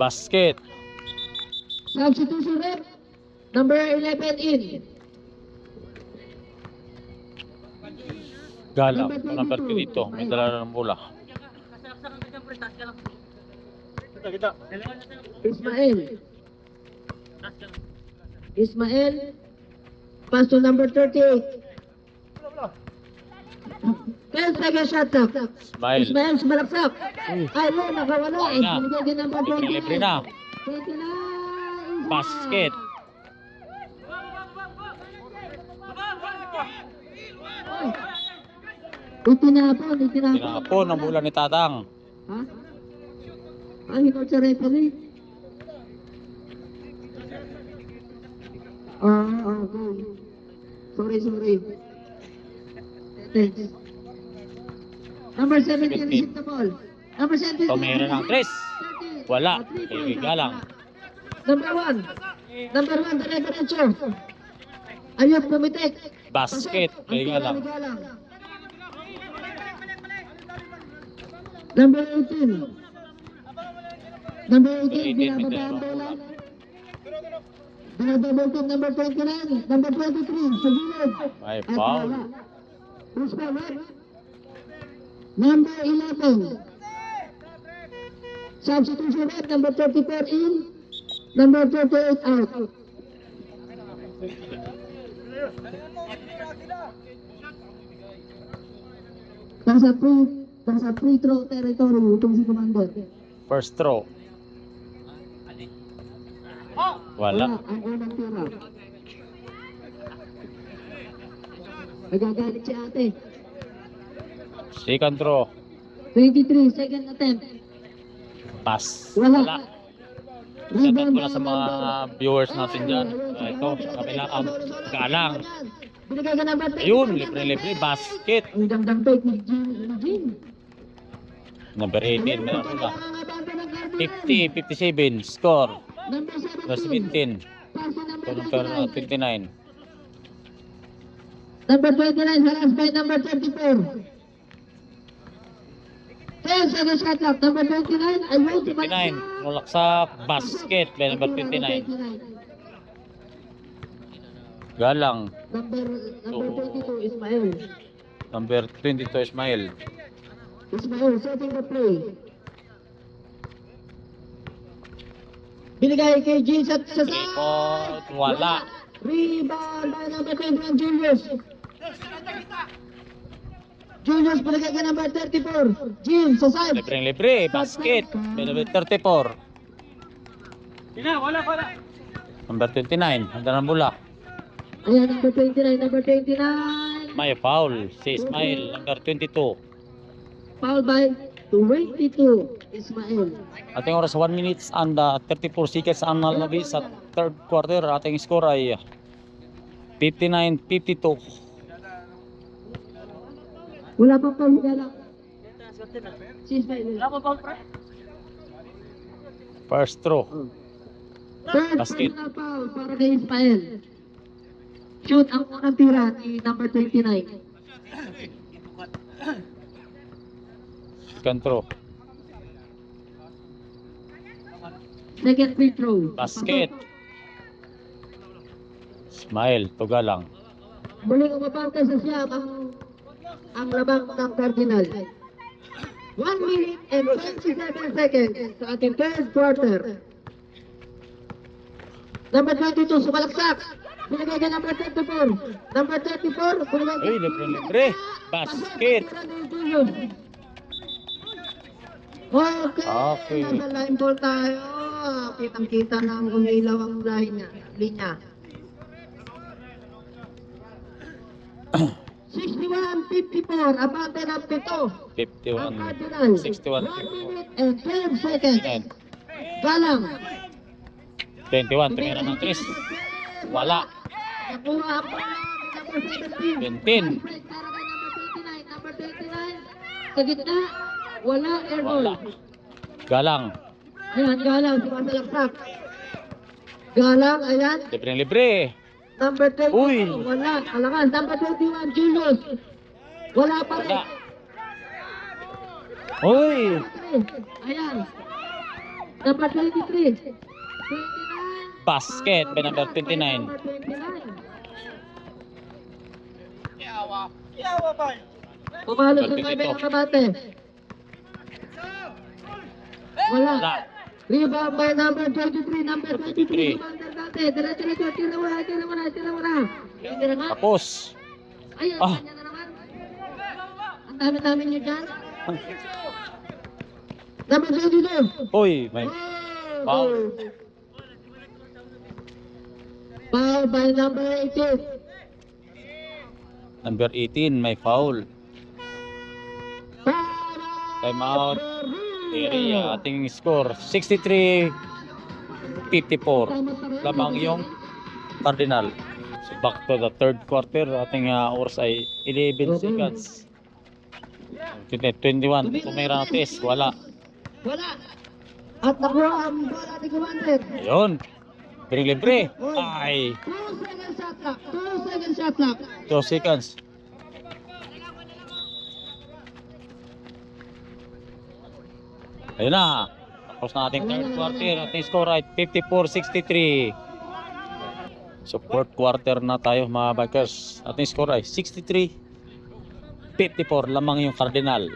Basket. Substitution rep. Number 11 in. Galang. Number 2 dito. May dala ng bola. Kita. Ismael. Pass to number 38. 10 seconds shot clock. Ismael. Ismael, sumalaksak. Ay, no, nakawala. Wala. Binigay din number 29. Libre na. 29. Basket. Itinapon. Tinapon ang bola ni Tatang. Ha? Ay, hinod sa referee. Okay. Sorry. Thanks. Number 17, receive the ball. Number 17. Tumira ng 3. Wala. Kay Galang. Number 1. Number 1, dire-diretso. Ayun, pumitik. Basket. Kay Galang. Number 18. Number 18, binababa ang bola. Binababa team number 29. Number 23, sa gilid. Ay, At foul. wala. Who's foul, right? Number 11. Substitution rep, number 34 in. Number 38 out. Nasa free throw territory itong si Commander. First throw. Wala. Ang unang tira. Nagagalit si ate. Second throw. 23, second attempt. Pass. Wala. Wala. Shoutout ko na sa mga viewers natin dyan. Ito, sa kabila ang Galang. Binigay ka na ba? Ayun, libre-libre. Basket. Ang damdam to, Eugene. Number 18. Meron na. 50, 57. Score. Number Number 17. 17. Pass to Number number 29. Number 29, harass by number 34. 10 seconds shot clock. Number 29, ayun, 29. Mulak sa basket. By number 29. Galang. Number 22, Ismael. Number 22, Ismail. Ismael, setting the play. Binigay kay G sa side. Record. Wala. Rebound by number 21, Julius. Julius, binigay kay number 34. Jim, sa side. Libre-libre. Basket. By number 34. Wala. Number 29. Handa ng bola. Ayan, number 29, number 29. May foul. Si Ismail. Number 22. Foul by 22, Ismael. Ating oras 1 minutes and 34 seconds ang nalabi sa third quarter. Ating score ay 59-52. Wala pa foul, wala. Si Ismael. Wala ko pa, pre. First throw. Third Basket. personal foul para kay Ismael. Shoot ang unang tira ni number 29. Second throw. Second free throw. Basket. Ismail. Tugalang. Muling umabante sa siyam ang labang ng Cardinal. 1 minute and 27 seconds sa ating third quarter. Number 22, sumalaksak. Binigay ka number 34. Number 34, binigay ka. Uy, libre-libre. Basket. Okay. Okay. Nasa line ball tayo. Kitang-kita na ang umilaw ang linya. 61-54, abante ng 7. 51. Ang Cardinal. 61. 1 minute and 12 seconds. Galang. 21. Tumira ng 3. Wala. Nakuha ang bola ni number 17. 17. Break para kay number 29. Number 29. Sa gitna. Wala, air ball. Wala. Galang. Ayan, Galang, sumasalaksak. Galang, ayan. Libre. Number 10, Uy. wala. Alangan, number 21, Julius. Wala pa rin. Wala. Uy! Ayan. Number 23. 29. Basket by number 29. Number 29. Yawa pa. Pumalo sa Number 9 ang 22. kabate. Wala. Wala. Rebound by number 23. Number 23. 23. Commander dati. Diretso. Tira mo na. Hindi na nga. Tapos. Ayun, Ah. kanya na naman. Ang dami-dami nyo dyan. Number 22. Uy, may foul. Foul by number 18. Number 18, may foul. Time out. Area, ating score 63-54. Lamang yung Cardinal. So back to the third quarter, ating oras ay 11 seconds. 21, tumira na test, wala. Wala. At nakuha ang bola ni Commander. Ayun. Libre. Ay, 2 second shot clock. 2 second shot clock. 2 seconds. Ayun na. Tapos na ating third quarter. Ating score ay 54-63. So fourth quarter na tayo mga bikers. Ating score ay 63-54. Lamang yung Cardinal.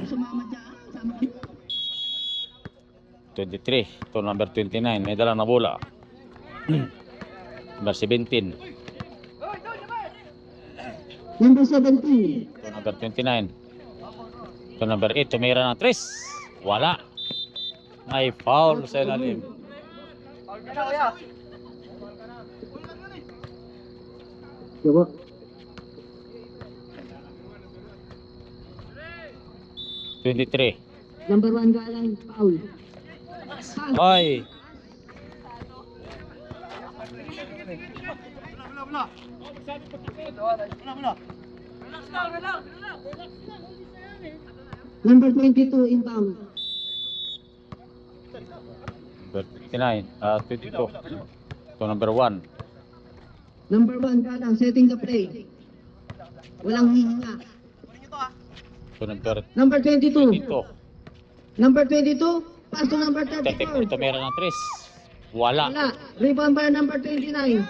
Sumama dyan. 23 to number 29. May dala na bola. Number 17 Number 17. to number 29. To number 8. Tumira na 3. Wala. May foul sa ilalim. Diba? Twenty-three. Number 1 Galang, foul. Ay. Number 22 inbound. Number 29. 22. To number 1. Number 1 Galang, setting the play. Walang hihinga. To number Number 22. 22. Number 22, pass to number 34. Tumira na 3. Wala. Wala. Rebound by number 29.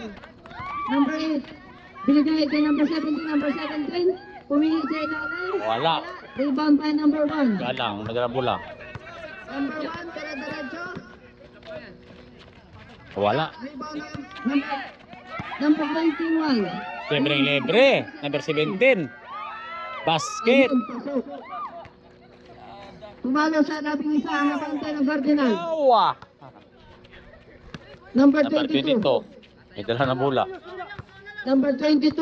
Number 8. Binigay kay number 17, number 17. Pumili sa ilalim. Wala. Rebound by number 1. Galang. May dala bola. Number 1, dire-diretso. Wala. Rebound number 21. Libre. Number 17. Basket. Ayun, pasok. Tumalo sa labing isa ang nabantay ng Cardinal. Awa. Number Number 22. 22. May dala na bola. Number 22.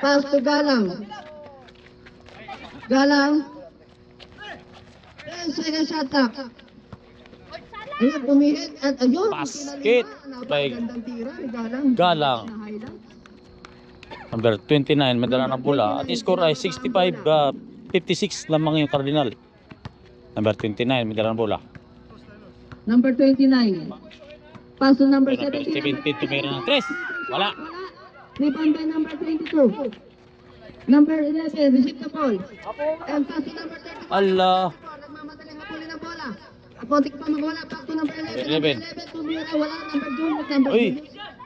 Pass to Galang. Galang. 10 second shot clock. Ayun, pumihit. At ayun. Basket by Napakagandang tira ni Galang. Galang. Na highlight. Number 29. May dala na bola. At score ay 65-56 lamang yung Cardinal. Number 29. May dala na bola. Number 29. Pass to number Number 17. 17. Tumira ng 3. Wala. Rebound by number 22. Number 11, receive the ball. And pass to number 34. Allah. Nagmamadaling hapulin ang bola. Konti pa magwala. Back to number 11. Number 11. 11, tumira. Wala. Number Julius. Number Uy.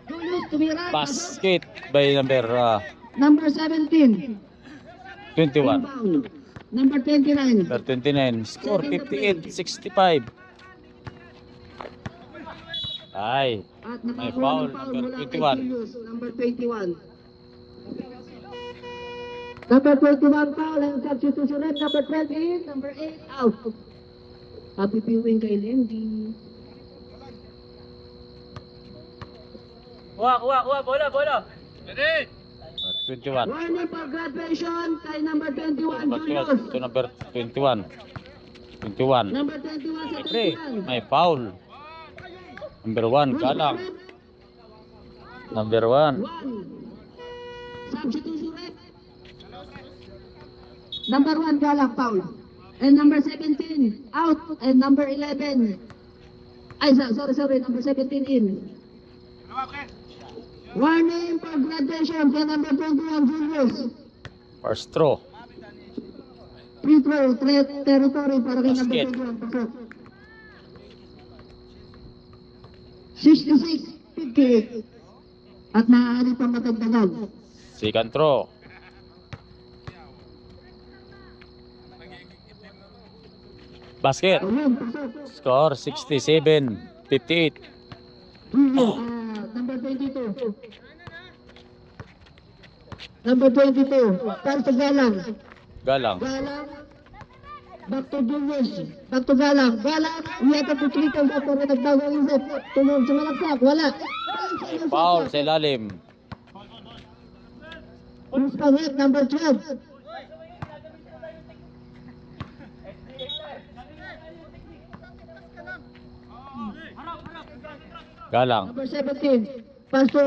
Julius, tumira. Basket by number Number 17. 21. Inbound. Number 29. Number 29. Score 58-65. Ay. At May nakakuha ng foul, foul number mula kay 21. Julius. Number 21. Number 21 foul and substitution red. Number 28. Number 8 out. Happy viewing kay Lendy. Kuha, bola. Number 21. Warning for graduation kay number 21, Julius. To number 21. 21. Number 21 sa Pre, 21. may foul. Number 1, Galang. Number 1. 1. Substitution red. Number 1, Galang foul. and number 17 out, and number 11. Ay, sorry, number 17 in. Warning for graduation kay number 21, Julius. First throw. Free throw, territory para kay number Basket. 21. Pasok. 66-58. At maaari pa matagdagan. Second throw. Basket. Ayun, pasok. Score 67-58. Number 22. Number 22. Para sa Galang. Galang. Galang. Back to Julius. Back to Galang. Galang. Yata po 3 times after na nagbago ang isip. Tulog sa malaksak. Wala. Foul sa ilalim. Who's pa red? Number 12. Galang. Number 17. Pass to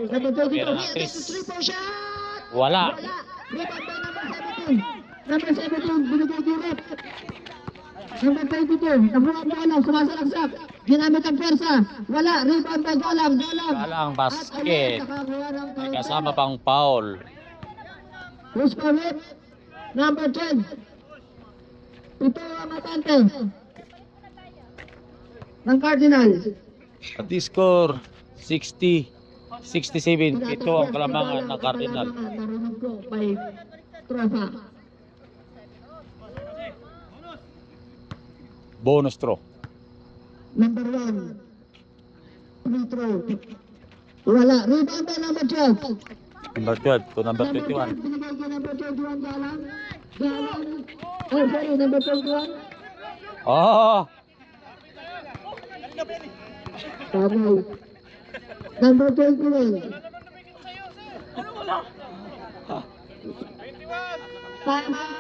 number 22. Meron na, Yes, Chris. it's a 3-point shot. Wala. Rebound by number 17. Number 17, binigay direct. Number 22, nabuhat mo lang, sumasalaksak. Ginamit ang pwersa. Wala, rebound by Galang. Galang, basket. At nakakuha ng May kasama pang foul. Who's pa red? Number 10. Ito ang atante. Ng Cardinals. At the score 67. Ito ang kalamangan ng Cardinal. Narinig ko by Tropa. Bonus throw. Number 1. Free throw. Wala. Rebound by number 12. Number 12 to number 21. Binigay ko number 21 Galang. Oh, sorry, number 21. Oh! Tama. Number 21. Time out.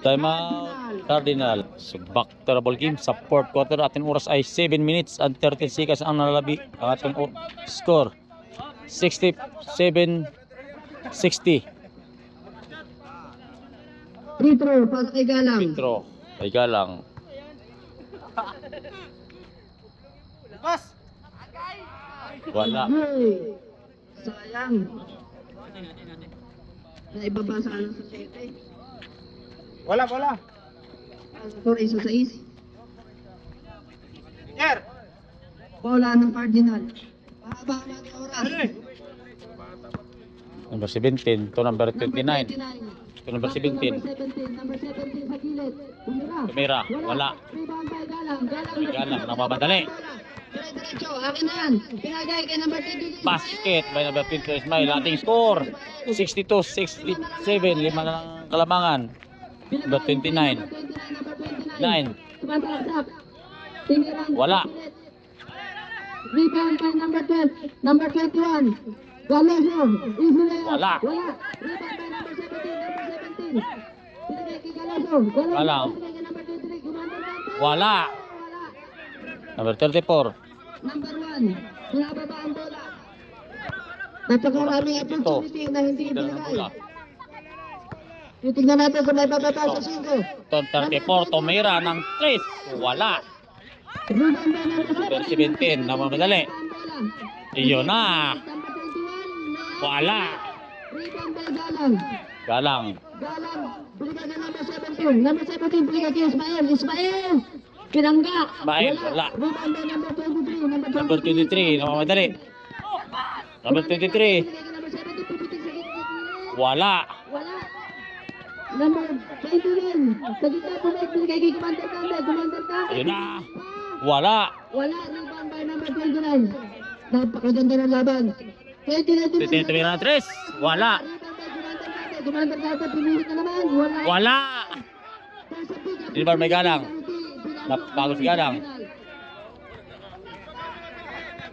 Time out. Cardinal. So back to the ball game sa fourth quarter. Ating oras ay 7 minutes and 13 seconds ang nalabi. Ang ating score 67-60. Free throw para kay Galang. Intro. Ay Galang. Wala. Hey, sayang. Naibabasa lang sa 7. Bola, bola. Score isa sa is. Air. Bola ng Cardinal. Mahaba ang oras. Number 17 to number 29. To number 17. Number 17 sa gilid. Tumira. Wala. Rebound by Galang. Ay Galang. Napapadali. Diretso, akin na yan. Pinagay kay number 22. Basket by number 22 Ismail. Ating score 62-67. 5 na lang kalamangan. Number 29. 9. Tumataksak. Tingiran. Wala. Rebound by number 12. Number 21. Galeso. Easy layup. Wala. Wala. Rebound by number 17. Number 17. Pinagay kay Galeso. Wala. Pinagay kay number 23. Commander Dante. Wala. Wala. Number 34. Number 1. Pinababa ang bola. Napakaraming opportunity na hindi ibinigay. Titignan natin kung may bababa sa 5. Ton 34. Tumira ng 3. Wala. Rebound by number Number 17. Namamadali. Iyon na. Number 21. Wala. Rebound by Galang. Galang. Galang. Binigay na number 17. Number 17. Binigay kay Ismael. Ismael. Pinangga. Ismael, wala. Rebound by number 23. Number 23. Namamadali. Number 23. Binigay kay number 17. Puputik sa gitna. Wala. Wala. Number 29. Sa gitna po may binigay kay Commander Dante. Commander Dante. Ayun na. Wala. Wala. Rebound by number 29. Napakaganda ng laban. 29. Tumira ng 3. Wala. Commander Dante. Pinilit na naman. Wala. Wala. Di ba may Galang? Napagod si Galang.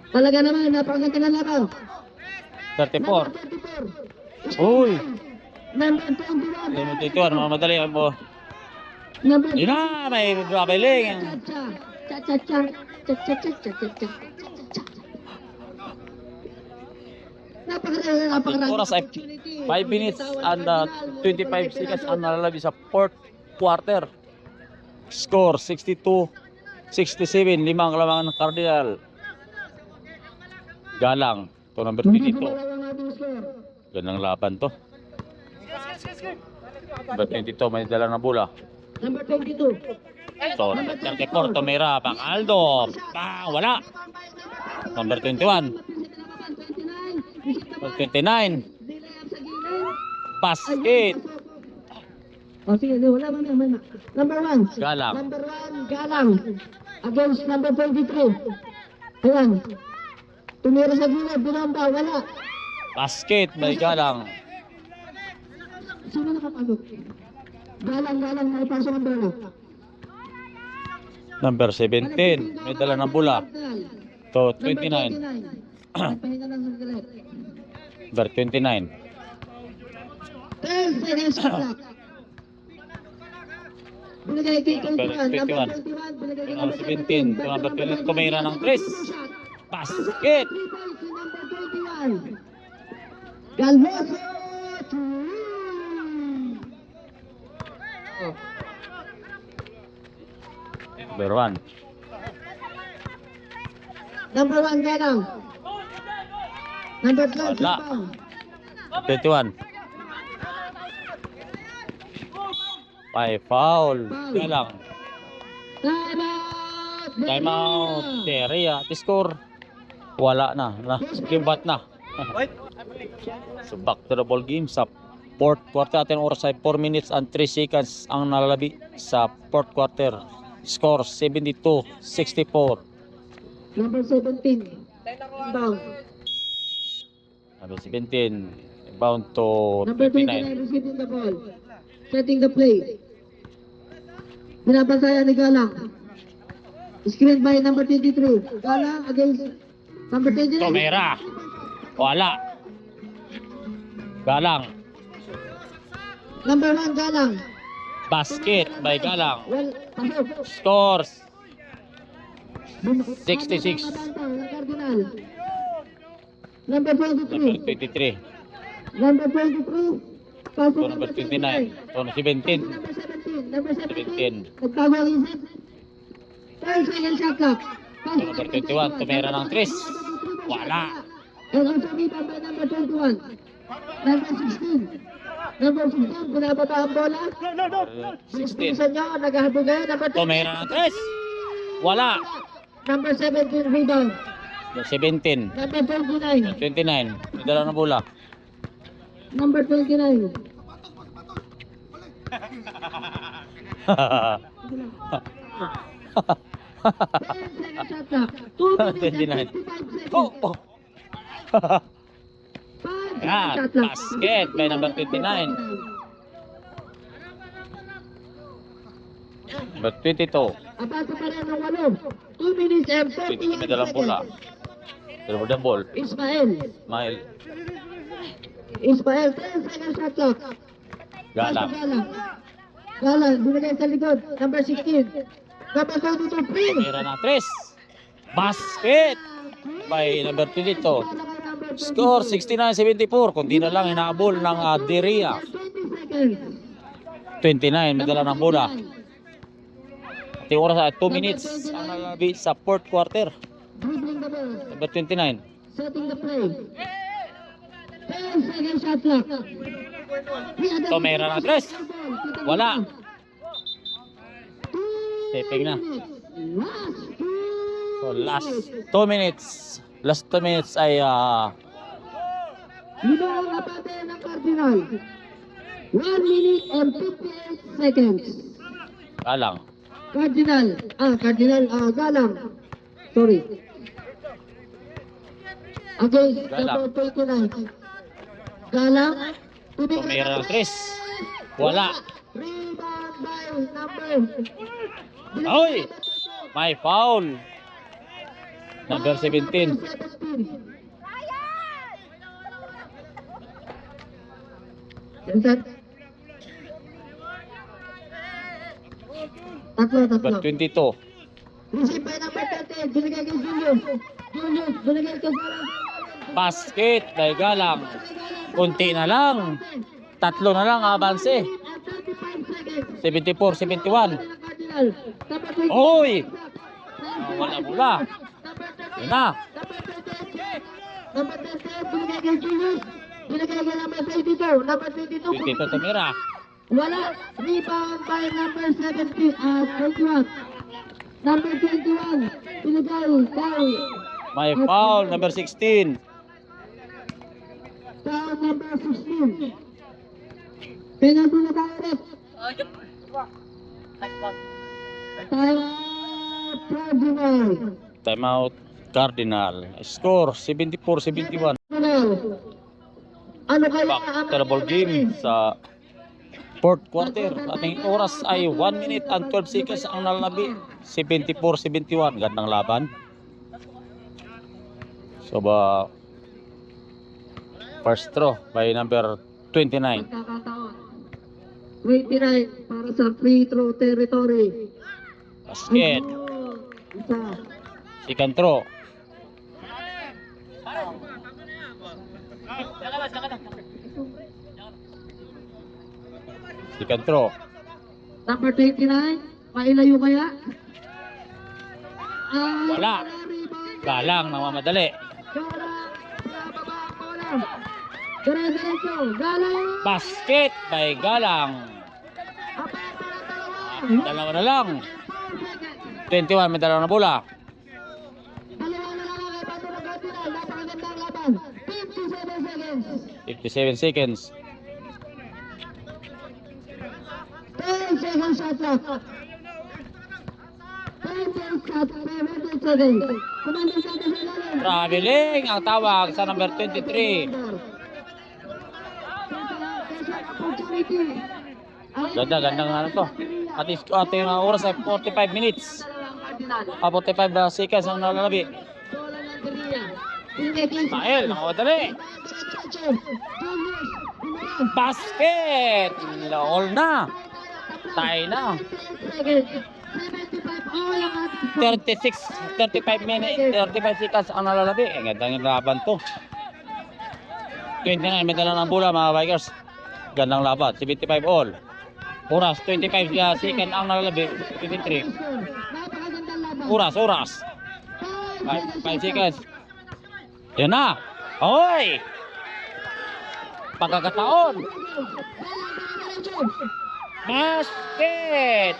Talaga naman, napakaganda ng laban. 34. 34. Uy. Number 21. Number 21. Namamadali mo. Number Yun na. May traveling. Cha-cha. Cha-cha-cha. Napakaganda. Oras ay 5 minutes and 25 seconds ang nalalabi sa fourth quarter. Score 62-67. 5 kalamangan ng Cardinal. Galang. Ito number 22. Gandang laban to. Number 22 may dala ng bola. Number 22. Ito number 34. Tomera. Bang Aldo. Bang. Wala. Number 21. Number 29. Basket. O sige, wala ba naman. Number 1. Galang. Number 1, Galang. Against number 23. Ayan. Tumira sa gilid, binamba, wala. Basket. May Galang. Sino nakapagod? Galang, may pasok ang bola. Number 17. May dala ng bola. Ito 29. Pahinga lang sa gilid. Number 29. 10 seconds sa clock. Binigay kay Number 21. 21. Number 21. Binigay kay Number 17. Number 20. Tumira ng 3. Basket. Number 21. Galmoso. Number 1. Number 1, Galang. Number 12, Wala. rebound. 21. May foul. Galang. Time out. Time out. Teria. Score. Wala na. Limbat na. So back to the ball game sa fourth quarter. Atin oras ay 4 minutes and 3 seconds ang nalalabi sa fourth quarter. Score 72-64. Number 17. Rebound. Number 17. Bound to Number 29. 29 receiving the ball. Setting the play. Binabantayan ni Galang. Screen by number 23. Galang against number 29. Tomera. Wala. Galang. Number 1, Galang. Basket by Galang. Well, pasok. Scores 66. Ng Cardinal. Number Number 23. 23. Number 23. Pasok To number 29. To 17. Number 17. Number 17. 17. Nagbago ang isip. 12 seconds shot clock. To number 21. Tumera ng 3. Wala. And also rebound by number 21. Number 16. Number 16. Binababa ang bola. No. 16. Sa nyo, naghahabog kayo. Number 20. Tumera ng 3. Wala. Number 17 rebound. 17. Number 29. 29. May dala ng bola. Number 29. Shot clock. 2 minutes 29. and 55 seconds. Oh. 5 Yan. shot clock. Basket by number 29. Number 22. Abato pa rin ng 8. 2 minutes and 22 may 41 dalang bola. seconds. Dala mo ng ball. Ismael. Smile. Ismael, 10 seconds shot clock. Galang. Galang, binigay sa likod. Number 16. Number 22, free. Tumira ng 3. Basket by number 22. Score 69-74. Kung di na lang hinahabol ng Diria. 20 seconds. 29. May dala ng bola. At yung oras ay 2 minutes ang nalabi sa fourth quarter. Dribbling the ball. Number 29. Setting the play. 10 seconds shot clock. Tumira ng 3. Wala. Stepping na. So last 2 minutes. Last 2 minutes ay Lima ang abate ng Cardinal. 1 minute and 58 seconds. Galang. Galang. Sorry. Against Galang. number 29. Galang. Tumira ng 3. Wala. Rebound by number. Oy! May foul. Number 17. 17. Vincent. Tatlo. Number 22. Receive by number 30. Binigay kay Julius. Binigay kay Galang. Basket by Galang. Kunti na lang. 3 na lang abanse. 35 seconds. 74, 71. Cardinal. Number 20. Oy! Wala bola. Yan na. Number 10, binigay kay Julius. Binigay kay number 22. Number 22. Dito tumira. Wala. Rebound by number 21. Number 21. Binigay kay May foul, number 16. foul number 16. Penalty na tayo ulit. Time out, Cardinal. Timeout, Cardinal. Score, 74-71. Ano kaya Back to the ball game sa fourth quarter. Ating oras ay 1 minute and 12 seconds ang nalabi. 74-71. Gandang laban. So first throw by number 29. Pagkakataon. 29 para sa free throw territory. Basket. Isa. Second throw. Second throw. Number 29. Mailayo kaya? Wala. Galang, namamadali. Diretso. Galang. Basket by Galang. Dalawa na lang. 21, may dalawa na bola. Dalawa na lang kay Pato ng Cardinal. Napakagandang laban. 57 seconds. 57 seconds. 10 seconds shot clock. 10 seconds shot. 7 seconds. Commander sa ilalim. Traveling ang tawag sa number 23. Gandang ano to. Ating oras ay 45 minutes. 45 seconds ang nalalabi. Mael, nakawadali. Basket! All na. Tie na. 35 minutes, 35 seconds ang nalalabi. Gandang laban to. 29, may dala ng bola mga Bikers. Gandang laban, 75 all. Oras, 25 second ang nalalabi, 23. Oras. 5 seconds. Yan na. Hoy! Pagkakataon. Basket!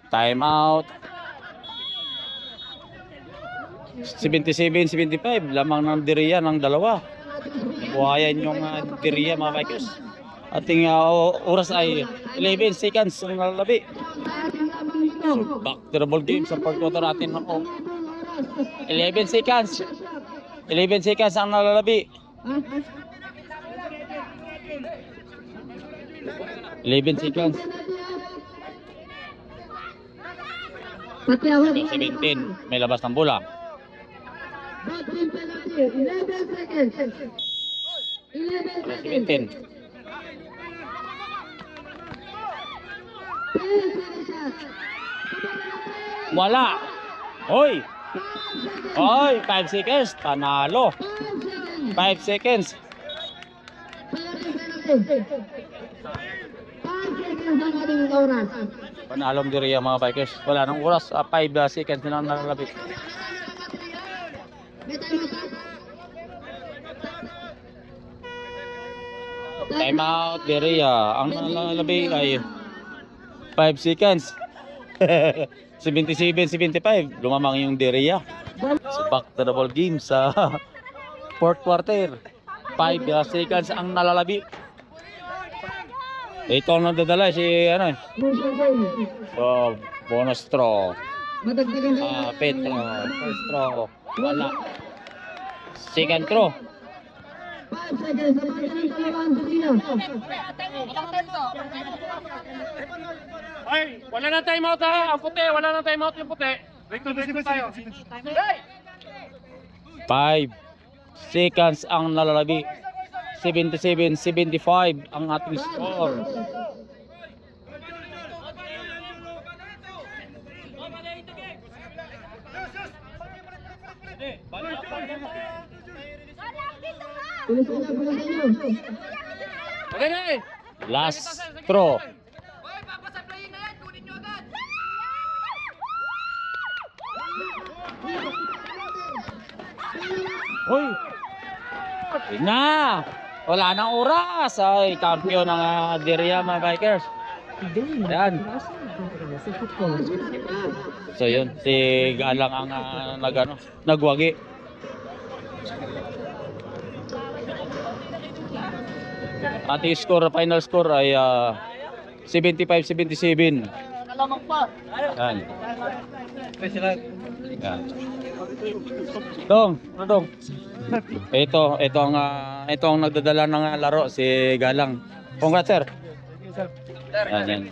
Time out. 77-75. Lamang ng diriya ng dalawa. Buhayan yung diriya mga Bikers. Ating oras ay 11 seconds ang nalalabi. Back to the ball game sa fourth quarter natin. 11 seconds. 11 seconds ang nalalabi. 11 seconds. 17. May labas ng bola. 11 seconds. 17. Wala. Hoy. 5 seconds. Panalo. 5 seconds. 5 seconds ang ating oras. Panalong diriya mga Bikers. Wala nang oras. 5 seconds na lang nalalabit. Time out diriya. Ang nalalabit ay 5 seconds. 77-75. Lumamang yung diriya. So back to the ball game sa fourth quarter. 5 seconds ang nalalabi. Ito ang nadadala si bonus throw. Madagdagan Petro, first throw. Wala. Second throw. 5 seconds sa mga dalawang diriya. Ay, wala na timeout ha. Ang puti, wala na timeout yung puti. Victor, tayo. 5 seconds ang nalalabi. 77-75 ang ating score. Tulis nyo. Okay na eh. Last throw. Hoy! Na! Wala nang oras. Ay, kampiyon ng Diria mga bikers. Yan. So yun, si Galang ang nagwagi. At yung score, final score ay 75-77. Yan. Yan. Tong. Ito ang nagdadala ng laro, si Galang. Congrats, sir. Yan.